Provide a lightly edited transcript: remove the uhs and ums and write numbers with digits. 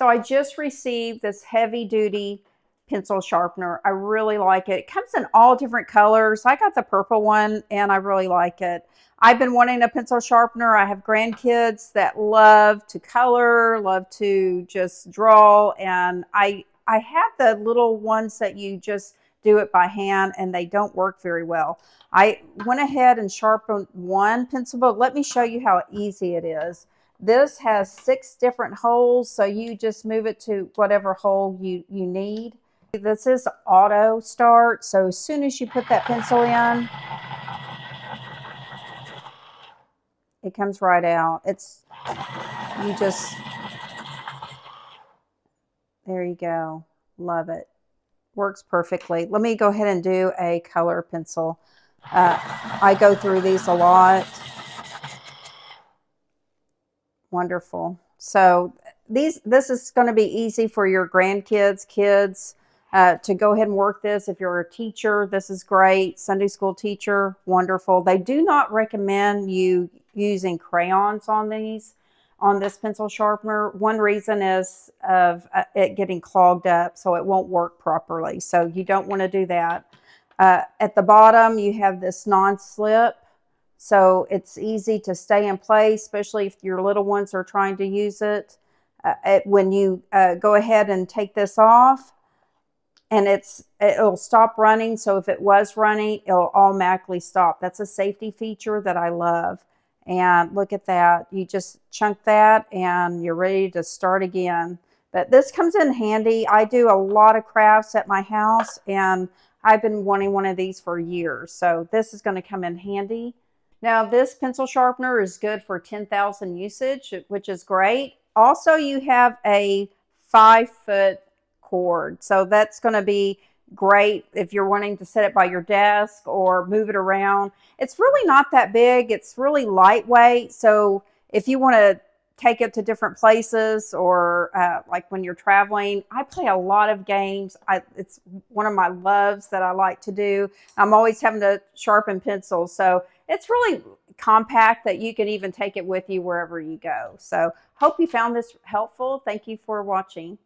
So I just received this heavy duty pencil sharpener. I really like it. It comes in all different colors. I got the purple one and I really like it. I've been wanting a pencil sharpener. I have grandkids that love to color, love to just draw, and I have the little ones that you just do it by hand and they don't work very well. I went ahead and sharpened one pencil, but let me show you how easy it is. This has 6 different holes, so you just move it to whatever hole you need. This is auto start, so as soon as you put that pencil in, it comes right out. You just, there you go. Love it. Works perfectly. Let me go ahead and do a color pencil. I go through these a lot. Wonderful. So this is going to be easy for your grandkids, kids, to go ahead and work this. If you're a teacher, this is great. Sunday school teacher, wonderful. They do not recommend you using crayons on this pencil sharpener. One reason is of it getting clogged up, so it won't work properly. So you don't want to do that. At the bottom, you have this non-slip. So it's easy to stay in place, especially if your little ones are trying to use it. When you go ahead and take this off, and it'll stop running. So if it was running, it'll automatically stop. That's a safety feature that I love. And look at that. You just chunk that and you're ready to start again. But this comes in handy. I do a lot of crafts at my house and I've been wanting one of these for years. So this is going to come in handy. Now this pencil sharpener is good for 10,000 usage, which is great. Also, you have a 5-foot cord. So that's going to be great if you're wanting to set it by your desk or move it around. It's really not that big. It's really lightweight. So if you want to take it to different places or like when you're traveling, I play a lot of games. It's one of my loves that I like to do. I'm always having to sharpen pencils. So it's really compact that you can even take it with you wherever you go. So hope you found this helpful. Thank you for watching.